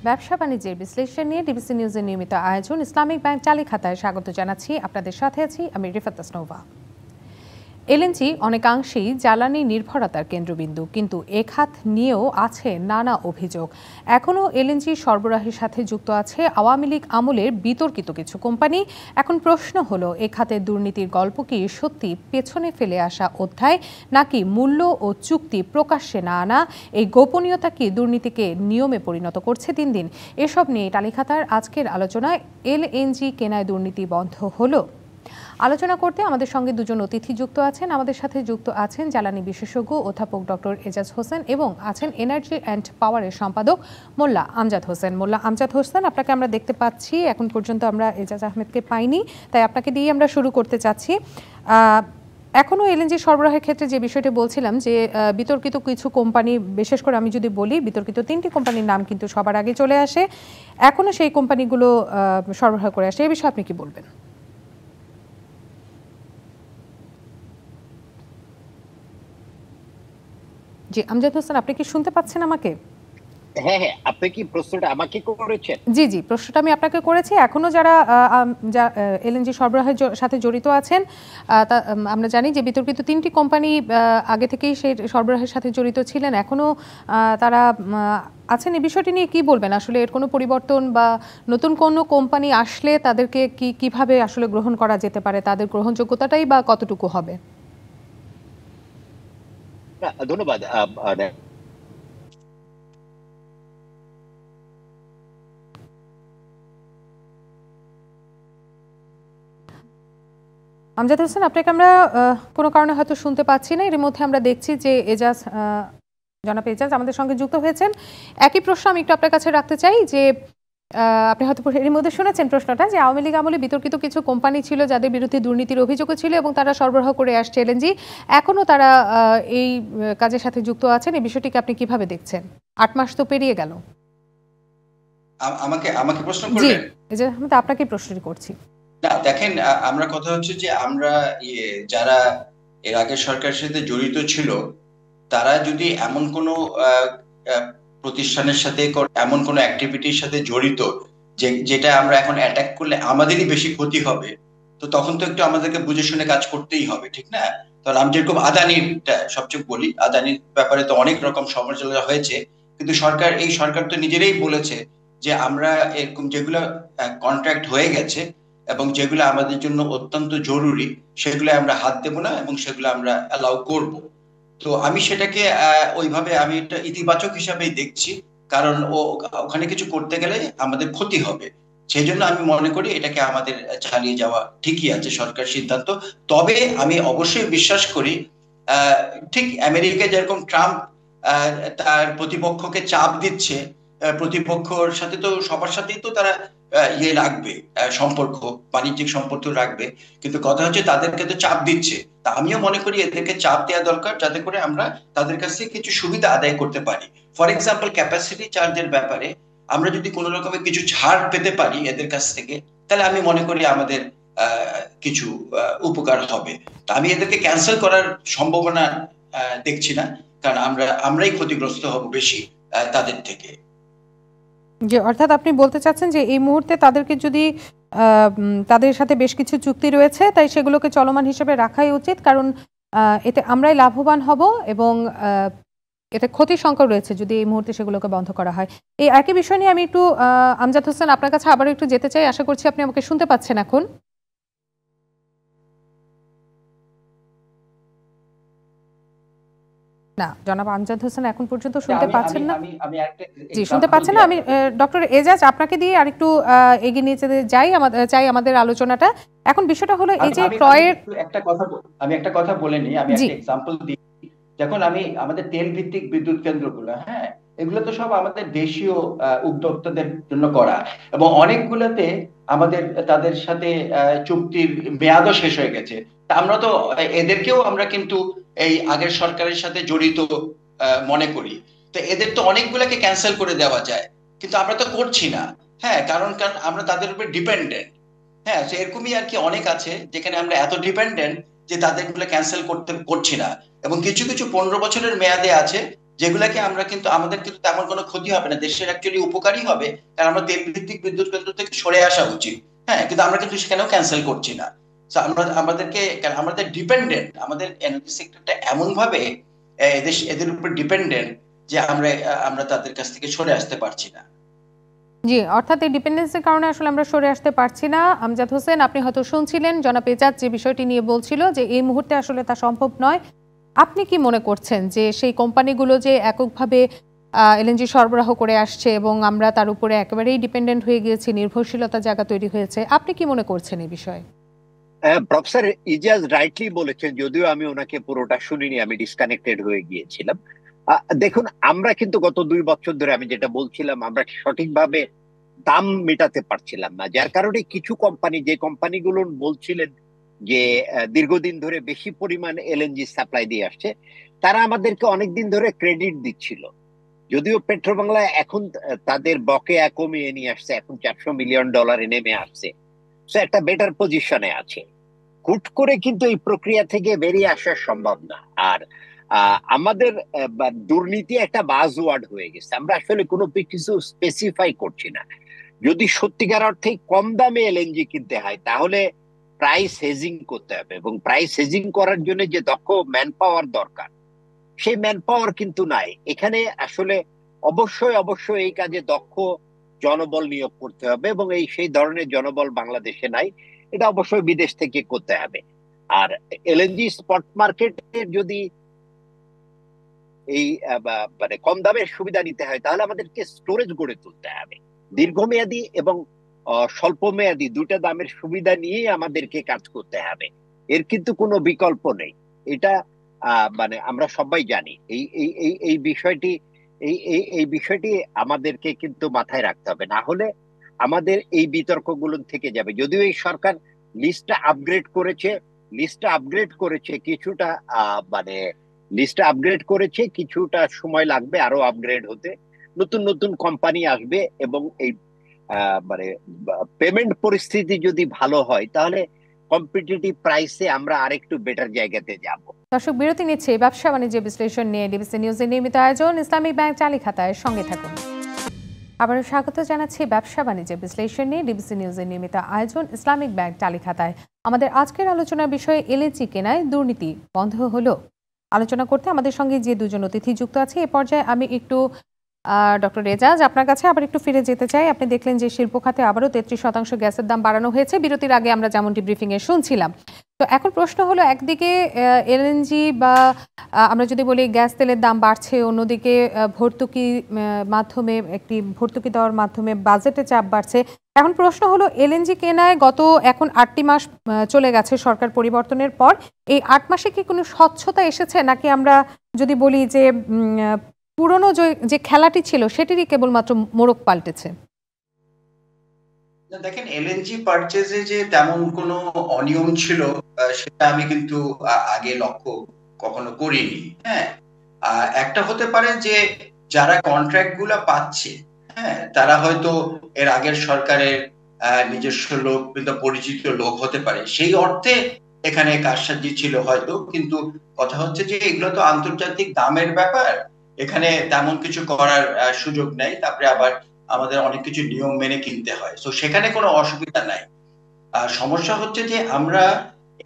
ব্যবসা বাণিজ্যের বিশ্লেষণ নিয়ে ডিবিসি নিউজের নিয়মিত আয়োজন ইসলামিক ব্যাংক চালি খাতায় স্বাগত জানাচ্ছি। আপনাদের সাথে আছি আমি রিফাত তাসনোভা। এলএনজি অনেকাংশেই জ্বালানি নির্ভরতার কেন্দ্রবিন্দু, কিন্তু এ খাত নিয়েও আছে নানা অভিযোগ। এখনও এলএনজি সরবরাহের সাথে যুক্ত আছে আওয়ামী লীগ আমলের বিতর্কিত কিছু কোম্পানি। এখন প্রশ্ন হলো, এ খাতের দুর্নীতির গল্প কি সত্যি পেছনে ফেলে আসা অধ্যায়, নাকি মূল্য ও চুক্তি প্রকাশ্যে না আনা এই গোপনীয়তা কি দুর্নীতিকে নিয়মে পরিণত করছে দিন দিন? এসব নিয়ে টালিখাতার আজকের আলোচনায় এলএনজি কেনায় দুর্নীতি বন্ধ হলো। আলোচনা করতে আমাদের সঙ্গে দুজন অতিথি যুক্ত আছেন। আমাদের সাথে যুক্ত আছেন জ্বালানি বিশেষজ্ঞ অধ্যাপক ডক্টর এজাজ হোসেন এবং আছেন এনার্জি অ্যান্ড পাওয়ারের সম্পাদক মোল্লা আমজাদ হোসেন। মোল্লা আমজাদ হোসেন, আপনাকে আমরা দেখতে পাচ্ছি, এখন পর্যন্ত আমরা এজাজ আহমেদকে পাইনি, তাই আপনাকে দিয়ে আমরা শুরু করতে চাচ্ছি। এখনও এলএনজি সরবরাহের ক্ষেত্রে যে বিষয়টি বলছিলাম, যে বিতর্কিত কিছু কোম্পানি, বিশেষ করে আমি যদি বলি বিতর্কিত 3টি কোম্পানির নাম কিন্তু সবার আগে চলে আসে, এখনও সেই কোম্পানিগুলো সরবরাহ করে আসে। এই বিষয়ে আপনি কি বলবেন? জি আমজাদ হোসেন, আপনি কি শুনতে পাচ্ছেন আমাকে? হ্যাঁ হ্যাঁ, আপনি কি প্রশ্নটা আমাকে করেছেন? জি জি, প্রশ্নটা আমি আপনাকে করেছি। এখনো যারা এলএনজি সরবরাহের সাথে জড়িত আছেন, আমরা জানি যে বিতর্কিত 3টি কোম্পানি আগে থেকেই সেই সরবরাহের সাথে জড়িত ছিলেন, এখনো তারা আছেন। এই বিষয়টি নিয়ে কি বলবেন? আসলে এর কোনো পরিবর্তন বা নতুন কোনো কোম্পানি আসলে তাদেরকে কিভাবে আসলে গ্রহণ করা যেতে পারে, তাদের গ্রহণযোগ্যতাটাই বা কতটুকু হবে? ধন্যবাদ। আমজাদ হোসেন, আপনাকে আমরা কোনো কারণে হয়তো শুনতে পাচ্ছি না। এর মধ্যে আমরা দেখছি যে জনাব এজাজ আমাদের সঙ্গে যুক্ত হয়েছেন। একই প্রশ্ন আমি একটু আপনার কাছে রাখতে চাই, যে আপনি হয়তো এর মধ্যে শুনেছেন প্রশ্নটা, যে আওয়ামী লীগ আমলে বিতর্কিত কিছু কোম্পানি ছিল যাদের বিরুদ্ধে দুর্নীতির অভিযোগও ছিল এবং তারা সরবরাহ করে আসছে এলএনজি, এখনও তারা এই কাজের সাথে যুক্ত আছেন। এই বিষয়টিকে আপনি কিভাবে দেখছেন? 8 মাস তো পেরিয়ে গেল। আমাকে আমাকে প্রশ্ন করলেন? জি, এজাজ আহমেদ, আপনাকেই প্রশ্নটি করছি। না দেখেন, আমরা কথা হচ্ছে যে আমরা যারা এর আগের সরকারের সাথে জড়িত ছিল, তারা যদি এমন কোনো প্রতিষ্ঠানের সাথে এমন কোনো অ্যাক্টিভিটির সাথে জড়িত যেটা আমরা এখন অ্যাটাক করলে আমাদেরই বেশি ক্ষতি হবে, তো তখন তো একটু আমাদেরকে বুঝে শুনে কাজ করতেই হবে, ঠিক না? তাহলে আমি যেরকম আদানিটা সবচেয়ে বলি, আদানির ব্যাপারে তো অনেক রকম সমালোচনা হয়েছে, কিন্তু এই সরকার তো নিজেরাই বলেছে যে আমরা এরকম যেগুলো কন্ট্রাক্ট হয়ে গেছে এবং যেগুলো আমাদের জন্য অত্যন্ত জরুরি, সেগুলো আমরা হাত দেব না এবং সেগুলো আমরা অ্যালাউ করব। তো আমি সেটাকে ওইভাবে আমি এটা ইতিবাচক হিসাবেই দেখছি, কারণ ওখানে কিছু করতে গেলে আমাদের ক্ষতি হবে। সেই জন্য আমি মনে করি এটাকে আমাদের চালিয়ে যাওয়া ঠিকই আছে, সরকার সিদ্ধান্ত। তবে আমি অবশ্যই বিশ্বাস করি, আহ, ঠিক আমেরিকায় যেরকম ট্রাম্প তার প্রতিপক্ষকে চাপ দিচ্ছে, প্রতিপক্ষর সাথে তো সবার সাথেই তো তারা রাখবে, সম্পর্ক, বাণিজ্যিক সম্পর্ক রাখবে, কিন্তু কথা হচ্ছে তাদেরকে তো চাপ দিচ্ছে। তা আমিও মনে করি এদেরকে চাপ দেওয়া দরকার, যাতে করে আমরা তাদের কাছ থেকে কিছু সুবিধা আদায় করতে পারি। ফর এক্সাম্পল, ক্যাপাসিটি চার্জের ব্যাপারে আমরা যদি কোনো রকমের কিছু ছাড় পেতে পারি এদের কাছ থেকে, তাহলে আমি মনে করি আমাদের কিছু উপকার হবে। তা আমি এদেরকে ক্যান্সেল করার সম্ভাবনা দেখছি না, কারণ আমরাই ক্ষতিগ্রস্ত হব বেশি তাদের থেকে। যে অর্থাৎ আপনি বলতে চাচ্ছেন যে এই মুহূর্তে তাদেরকে যদি তাদের সাথে বেশ কিছু চুক্তি রয়েছে, তাই সেগুলোকে চলমান হিসেবে রাখাই উচিত, কারণ এতে আমরাই লাভবান হব এবং এতে ক্ষতির সংখ্যা রয়েছে যদি এই মুহূর্তে সেগুলোকে বন্ধ করা হয়। এই একই বিষয় নিয়ে আমি একটু আমজাদ হোসেন আপনার কাছে আবার একটু যেতে চাই। আশা করছি আপনি আমাকে শুনতে পাচ্ছেন এখন। না, জনাব আমজাদ হোসেন এখন পর্যন্ত শুনতে পাচ্ছেন না। জি, শুনতে পাচ্ছেন না। আমি ডক্টর এজাজ আপনাকে দিয়ে আরেকটু এগিয়ে নিয়ে যাই, আমাদের আলোচনাটা। এখন বিষয়টা হলো এই যে ক্রয়ের একটা কথা বলে নিই, আমি একটা এক্সাম্পল দিই। যখন আমাদের তেল ভিত্তিক বিদ্যুৎ কেন্দ্রগুলো, হ্যাঁ, এগুলো তো সব আমাদের দেশীয় উদ্যোক্তাদের জন্য করা, এবং অনেকগুলোতে আমাদের তাদের সাথে চুক্তির মেয়াদও শেষ হয়ে গেছে। তা আমরা তো এদেরকেও আমরা কিন্তু এই আগের সরকারের সাথে জড়িত মনে করি। তো এদের তো অনেকগুলোকে ক্যান্সেল করে দেওয়া যায়, কিন্তু আমরা তো করছি না। হ্যাঁ, কারণ আমরা তাদের উপর ডিপেন্ডেন্ট। হ্যাঁ, এরকমই আর কি অনেক আছে যেখানে আমরা এত ডিপেন্ডেন্ট যে তাদেরগুলো ক্যান্সেল করছি না। এবং কিছু কিছু 15 বছরের মেয়াদে আছে যেগুলাকে আমরা কিন্তু আমাদের কিন্তু তেমন কোনো ক্ষতি হবে না, দেশের অ্যাকচুয়ালি উপকারী হবে, কারণ আমরা তেল ভিত্তিক বিদ্যুৎ কেন্দ্র থেকে সরে আসা উচিত। হ্যাঁ, কিন্তু আমরা কিন্তু সেখানেও ক্যান্সেল করছি না। আমরা আমাদেরকে আমাদের ডিপেন্ডেন্ট, আমাদের এনার্জি সেক্টরটা এমন ভাবে এদের উপর ডিপেন্ডেন্ট যে আমরা তাদের কাছ থেকে সরে আসতে পারছি না। জি, অর্থাৎ এই ডিপেন্ডেন্সির কারণে আসলে আমরা সরে আসতে পারছি না। আমজাদ হোসেন, আপনি হয়তো শুনছিলেন জনাব এজাজ যে বিষয়টি নিয়ে বলছিল যে এই মুহূর্তে আসলে তা সম্ভব নয়। আপনি কি মনে করছেন যে সেই কোম্পানিগুলো যে এককভাবে এলএনজি সরবরাহ করে আসছে এবং আমরা তার উপরে একেবারেই ডিপেন্ডেন্ট হয়ে গিয়েছি, নির্ভরশীলতার জায়গা তৈরি হয়েছে, আপনি কি মনে করছেন এই বিষয়ে? প্রফেসর ইজাজ রাইটলি বলেছেন, যদিও আমি ওনাকে পুরোটা শুনিনি, আমি ডিসকানেক্টেড হয়ে গিয়েছিলাম। দেখুন, আমরা কিন্তু গত 2 বছর ধরে, আমি যেটা বলছিলাম, আমরা সঠিকভাবে দাম মেটাতে পারছিলাম না, যার কারণে কিছু কোম্পানি, যে কোম্পানিগুলো বলছিলেন যে দীর্ঘদিন ধরে বেশি পরিমাণ এলএনজি সাপ্লাই দিয়ে আসছে, তারা আমাদেরকে অনেকদিন ধরে ক্রেডিট দিচ্ছিল। যদিও পেট্রোবাংলা এখন তাদের বকেয়া কমিয়ে নিয়ে আসছে, এখন $400 মিলিয়ন নেমে আসছে, সো একটা বেটার পজিশনে আছে। হুট করে কিন্তু এই প্রক্রিয়া থেকে বেরিয়ে আসা সম্ভব না। আর আমাদের দুর্নীতি একটা বাজওয়ার্ড হয়ে গেছে, আমরা আসলে কোনো কিছু স্পেসিফাই করছি না। যদি সত্যিকার অর্থে কম দামে এলএনজি কিনতে হয়, তাহলে প্রাইস হেজিং করতে হবে, এবং প্রাইস হেজিং করার জন্য যে দক্ষ ম্যান পাওয়ার দরকার, সেই ম্যান পাওয়ার কিন্তু নাই এখানে। আসলে অবশ্যই অবশ্যই এই কাজে দক্ষ জনবল নিয়োগ করতে হবে, এবং সেই ধরনের জনবল বাংলাদেশে নাই, এটা অবশ্যই বিদেশ থেকে করতে হবে। আর এলএনজি স্পট মার্কেটে যদি এই মানে কম দামের সুবিধা নিতে হয়, তাহলে আমাদেরকে স্টোরেজ গড়ে তুলতে হবে। দীর্ঘমেয়াদী এবং স্বল্প মেয়াদী দুটা দামের সুবিধা নিয়েই আমাদেরকে কাজ করতে হবে, এর কিন্তু কোনো বিকল্প নেই। এটা মানে আমরা সবাই জানি। এই এই এই এই বিষয়টি এই বিষয়টি আমাদেরকে কিন্তু মাথায় রাখতে হবে, না হলে আমাদের এই বিতর্কগুলো থেকে যাবে। যদিও এই সরকার লিস্টটা আপগ্রেড করেছে কিছুটা, মানে লিস্টটা আপগ্রেড করেছে, কিছুটা সময় লাগবে আরো আপগ্রেড হতে। নতুন নতুন কোম্পানি আসবে, এবং এই মানে পেমেন্ট পরিস্থিতি যদি ভালো হয়, তাহলে কম্পিটিটিভ প্রাইসে আমরা আরেকটু বেটার জায়গাতে যাব। দর্শক, বিরতি নিচ্ছে ব্যবসা বাণিজ্য বিশ্লেষণ নিয়ে ডিবিসি নিউজের নিয়মিত আয়োজন ইসলামিক ব্যাংক চালি খাতায়, সঙ্গে থাকুন। আবারও স্বাগত জানাচ্ছি ব্যবসা বাণিজ্য বিশ্লেষণ নিয়ে ডিবিসি নিউজের নিয়মিত আয়োজন ইসলামিক ব্যাংক চালি খাতায়। আমাদের আজকের আলোচনার বিষয়ে এলএনজি কেনায় দুর্নীতি বন্ধ হলো। আলোচনা করতে আমাদের সঙ্গে যে দুজন অতিথি যুক্ত আছে, এ পর্যায়ে আমি একটু ডক্টর এজাজ আপনার কাছে আবার একটু ফিরে যেতে চাই। আপনি দেখলেন যে শিল্প খাতে আবারও 33% গ্যাসের দাম বাড়ানো হয়েছে, বিরতির আগে আমরা যেমনটি ব্রিফিংয়ে শুনছিলাম। তো এখন প্রশ্ন হলো, একদিকে এলএনজি বা আমরা যদি বলি গ্যাস তেলের দাম বাড়ছে, অন্যদিকে ভর্তুকি মাধ্যমে একটি ভর্তুকি দেওয়ার মাধ্যমে বাজেটে চাপ বাড়ছে। এখন প্রশ্ন হলো, এলএনজি কেনায় এখন 8টি মাস চলে গেছে সরকার পরিবর্তনের পর, এই 8 মাসে কি কোনো স্বচ্ছতা এসেছে, নাকি আমরা যদি বলি যে পুরনো যে খেলাটি ছিল সেটিরই কেবলমাত্র মোড়ক পাল্টেছে? দেখেন, এলএনজি পারচেজে যে তেমন কোনো অনিয়ম ছিল সেটা আমি কিন্তু আগে লক্ষ্য কখনো করিনি। হ্যাঁ, একটা হতে পারে যে যারা কন্ট্রাক্ট গুলা পাচ্ছে, হ্যাঁ, তারা হয়তো এর আগের সরকারের নিজস্ব লোক কিন্তু পরিচিত লোক হতে পারে, সেই অর্থে এখানে কারসাজি ছিল হয়তো। কিন্তু কথা হচ্ছে যে এগুলো তো আন্তর্জাতিক দামের ব্যাপার, এখানে তেমন কিছু করার সুযোগ নেই। তারপরে আবার আমাদের অনেক কিছু নিয়ম মেনে কিনতে হয়, তো সেখানে কোনো অসুবিধা নাই। সমস্যা হচ্ছে যে আমরা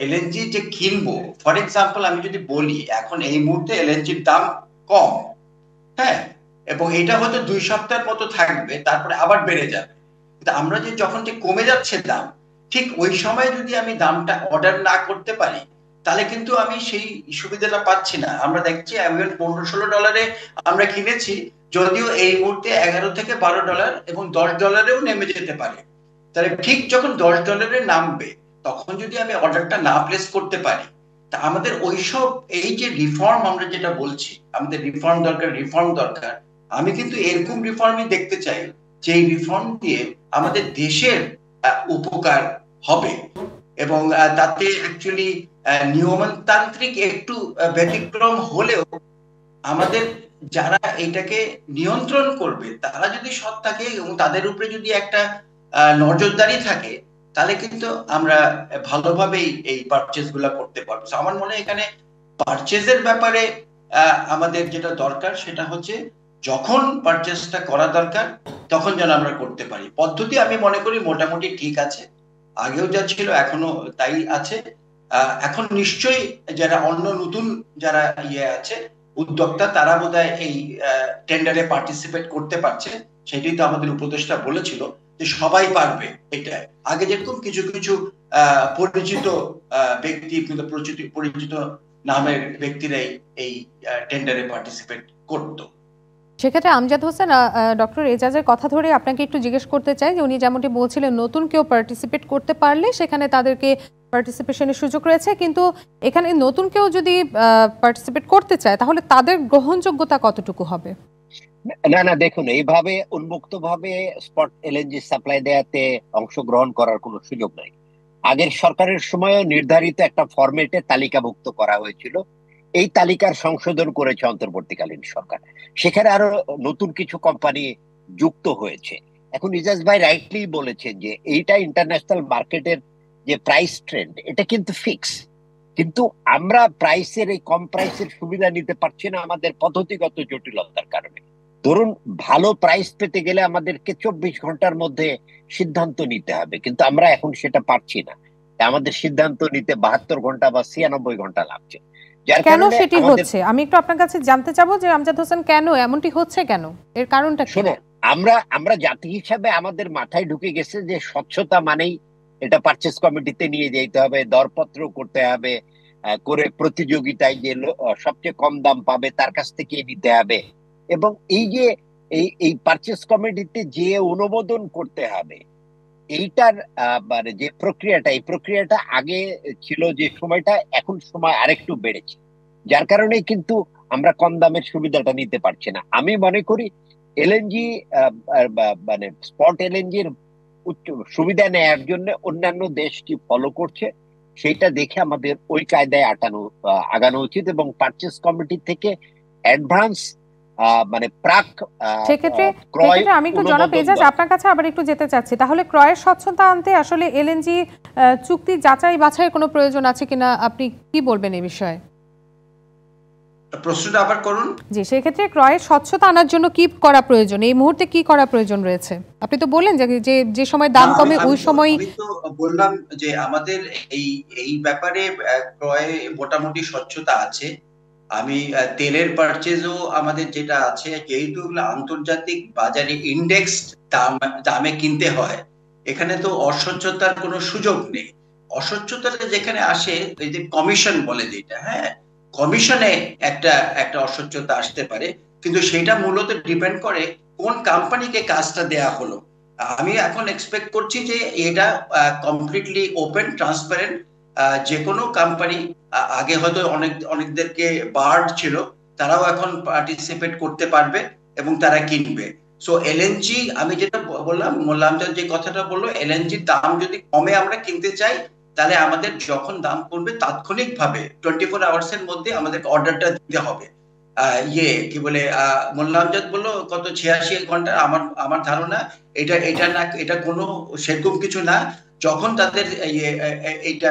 এলএনজি যে কিনবো, ফর এক্সাম্পল আমি যদি বলি এখন এই মুহূর্তে এলএনজির দাম কম, হ্যাঁ, এবং এটা হয়তো 2 সপ্তাহের মতো থাকবে, তারপরে আবার বেড়ে যাবে। কিন্তু আমরা যে যখন যে কমে যাচ্ছে দাম, ঠিক ওই সময় যদি আমি দামটা অর্ডার না করতে পারি, তাহলে কিন্তু আমি সেই সুবিধাটা পাচ্ছি না। আমরা দেখছি $15-16 আমরা কিনেছি, যদিও এই মুহূর্তে $11 থেকে $12 এবং $10 নেমে যেতে পারে। তাহলে ঠিক যখন $10 নামবে, তখন যদি আমি অর্ডারটা না প্লেস করতে পারি, তা আমাদের ওইসব এই যে রিফর্ম আমরা যেটা বলছি, আমাদের রিফর্ম দরকার। আমি কিন্তু এরকম রিফর্মই দেখতে চাই, যে রিফর্ম দিয়ে আমাদের দেশের উপকার হবে, এবং তাতে অ্যাকচুয়ালি নিয়মতান্ত্রিক একটু ব্যতিক্রম হলেও আমাদের যারা এটাকে নিয়ন্ত্রণ করবে তারা যদি সৎ থাকে এবং তাদের উপরে যদি একটা নজরদারি থাকে, তাহলে কিন্তু আমরা ভালোভাবেই এই পারচেজ গুলা করতে পারবো। আমার মনে হয় এখানে পারচেজের ব্যাপারে আমাদের যেটা দরকার সেটা হচ্ছে যখন পারচেসটা করা দরকার তখন যেন আমরা করতে পারি। পদ্ধতি আমি মনে করি মোটামুটি ঠিক আছে, আগেও যা ছিল এখনো তাই আছে। এখন নিশ্চয়ই যারা অন্য নতুন যারা আছে উদ্যোক্তা, তারা বোধহয় এই টেন্ডারে পার্টিসিপেট করতে পারছে। সেটাই তো আমাদের উপদেষ্টা বলেছিল যে সবাই পারবে। এটা আগে যেরকম কিছু কিছু পরিচিত ব্যক্তি, কিন্তু পরিচিত নামের ব্যক্তিরাই এই টেন্ডারে পার্টিসিপেট করতো। সেক্ষেত্রে আমজাদ হোসেন, ডক্টর এজাজের কথা ধরে আপনাকে একটু জিজ্ঞেস করতে চাই যে উনি যেমনটি বলছিলেন নতুন কেউ পার্টিসিপেট করতে পারলে সেখানে তাদেরকে পার্টিসিপেশনের সুযোগ রয়েছে, কিন্তু এখানে নতুন কেউ যদি পার্টিসিপেট করতে চায় তাহলে তাদের গ্রহণযোগ্যতা কতটুকু হবে? না না, দেখুন, এইভাবে উন্মুক্ত ভাবে স্পট এলএনজি সাপ্লাই দেওয়াতে অংশগ্রহণ করার কোনো সুযোগ নাই। আগের সরকারের সময় নির্ধারিত একটা ফরম্যাটে তালিকাভুক্ত করা হয়েছিল, এই তালিকার সংশোধন করেছে অন্তর্বর্তীকালীন সরকার, সেখানে আরো নতুন কিছু কোম্পানি যুক্ত হয়েছে। এখন ইজাজ ভাই রাইটলি বলেছেন যে এইটা ইন্টারন্যাশনাল মার্কেটের যে প্রাইস ট্রেন্ড, এটা কিন্তু ফিক্স, কিন্তু আমরা প্রাইসের এই কম প্রাইসের সুবিধা নিতে পারছি না আমাদের পদ্ধতিগত জটিলতার কারণে। ধরুন, ভালো প্রাইস পেতে গেলে আমাদেরকে 24 ঘন্টার মধ্যে সিদ্ধান্ত নিতে হবে, কিন্তু আমরা এখন সেটা পারছি না। আমাদের সিদ্ধান্ত নিতে 72 ঘন্টা বা 96 ঘন্টা লাগছে। যার কেন কারণে সেটি হচ্ছে আমি একটু আপনার কাছে জানতে চাবো যে আমজাদ হোসেন কেন এমনটি হচ্ছে, কেন, এর কারণটা কি? শোনো, আমরা জাতি হিসাবে আমাদের মাথায় ঢুকে গেছে যে স্বচ্ছতা মানেই এটা পারচেস কমিটিতে নিয়ে যেতে হবে, দরপত্র করতে হবে, করে প্রতিযোগিতায় যে সবচেয়ে কম দাম পাবে তার কাছ থেকে নিতে হবে, এবং এই যে এই পারচেস কমিটিতে যে অনুমোদন করতে হবে, এইটার মানে যে প্রক্রিয়াটা, এই প্রক্রিয়াটা আগে ছিল যে সময়টা, এখন সময় আরেকটু বেড়েছে, যার কারণে কিন্তু আমরা কম দামের সুবিধাটা নিতে পারছি না। আমি মনে করি এলএনজি মানে স্পট এলএনজির সুবিধা নেয়ার জন্য অন্যান্য দেশ কি ফলো করছে সেইটা দেখে আমাদের ওই কায়দায় আগানো উচিত, এবং পারচেস কমিটি থেকে অ্যাডভান্স মানে প্রাক সেক্ষেত্রে ক্রয় আমি একটু জনাব এজাজ আপনার কাছে আবার একটু যেতে চাচ্ছি, তাহলে ক্রয়ের স্বচ্ছতা আনতে আসলে এলএনজি চুক্তি যাচাই বাছাইয়ের কোনো প্রয়োজন আছে কিনা, আপনি কি বলবেন এই বিষয়ে? প্রশ্নটা আবার করুন। জি, সেক্ষেত্রে ক্রয়ের স্বচ্ছতা আনার জন্য কি করা প্রয়োজন, এই মুহূর্তে কি করা প্রয়োজন রয়েছে? আপনি তো বললেন যে যে সময় দাম কমে ওই সময়। আমি তো বললাম যে আমাদের এই এই ব্যাপারে ক্রয়ে মোটামুটি স্বচ্ছতা আছে। আমি তেলের পারচেজও আমাদের যেটা আছে, যেহেতু আন্তর্জাতিক বাজারে ইন্ডেক্স দামে কিনতে হয়, এখানে তো অস্বচ্ছতার কোনো সুযোগ নেই। অস্বচ্ছতাটা যেখানে আসে এই যে কমিশন বলে যেটা, হ্যাঁ, কমিশনে একটা একটা অস্বচ্ছতা আসতে পারে, কিন্তু সেটা মূলত ডিপেন্ড করে কোন কোম্পানিকে কাজটা দেয়া হলো। আমি এখন এক্সপেক্ট করছি যে এটা কমপ্লিটলি ওপেন ট্রান্সপারেন্ট, যে কোনো কোম্পানি, আগে হয়তো অনেকদেরকে বার্ড ছিল, তারাও এখন পার্টিসিপেট করতে পারবে এবং তারা কিনবে। সো এলএনজি, আমি যেটা বললাম যে কথাটা বললো, এলএনজির দাম যদি কমে আমরা কিনতে চাই, তাহলে আমাদের যখন দাম কমবে তাৎক্ষণিকভাবে 24 আওয়ার্স এর মধ্যে আমাদের অর্ডারটা দিতে হবে। কি বলে মোল্লা আমজাদ বললো কত 86 ঘন্টা, আমার ধারণা এটা না, এটা কোনো সেরকম কিছু না। যখন তাদের এইটা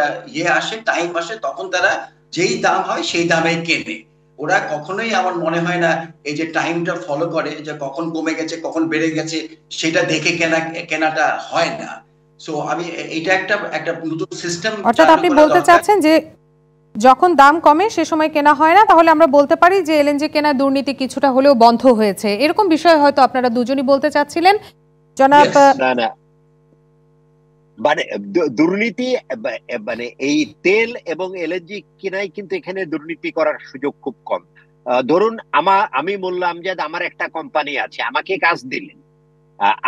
আসে, টাইম আসে, তখন তারা যেই দাম হয় সেই দামে কেনে। ওরা কখনোই, আমার মনে হয় না এই যে টাইমটা ফলো করে যে কখন কমে গেছে কখন বেড়ে গেছে সেটা দেখে কেনাটা হয় না। সো আমি এটা একটা নতুন সিস্টেম। অর্থাৎ আপনি বলতে চাচ্ছেন যে যখন দাম কমে সে সময় কেনা হয় না, তাহলে আমরা বলতে পারি যে এলএনজি কেনা দুর্নীতি কিছুটা হলেও বন্ধ হয়েছে, এরকম বিষয় হয়তো আপনারা দুজনই বলতে চাচ্ছিলেন জনাব। না না, মানে দুর্নীতি, মানে এই তেল এবং এলএনজি কিনাই কিন্তু এখানে দুর্নীতি করার সুযোগ খুব কম। ধরুন, আমি মোল্লা আমজাদ, আমার একটা কোম্পানি আছে, আমাকে কাজ দিলেন,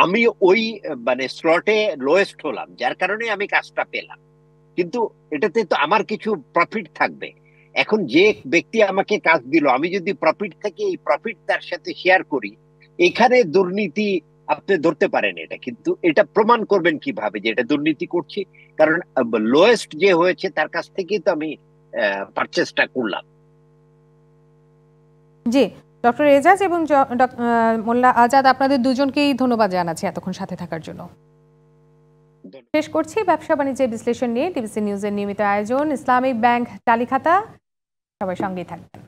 আমি ওই মানে স্লটে লোয়েস্ট হলাম, যার কারণে আমি কাজটা পেলাম, কিন্তু এটাতে তো আমার কিছু প্রফিট থাকবে। এখন যে ব্যক্তি আমাকে কাজ দিল, আমি যদি প্রফিট থেকে এই প্রফিট তার সাথে শেয়ার করি, এখানে দুর্নীতি আপনি ধরতে পারেন এটা, কিন্তু এটা প্রমাণ করবেন কিভাবে যে এটা দুর্নীতি করছি? কারণ লোয়েস্ট যে হয়েছে তার কাছ থেকেই তো আমি পারচেসটা করলাম। জি, ডক্টর এজাজ এবং মোল্লা আজাদ, আপনাদের দুজনকেই ধন্যবাদ জানাচ্ছি এতক্ষণ সাথে থাকার জন্য। শেষ করছি ব্যবসা বাণিজ্যের বিশ্লেষণ নিয়ে ডিবিসি নিউজের নিয়মিত আয়োজন ইসলামিক ব্যাংক চালি খাতা। সবাই সঙ্গেই থাকবেন।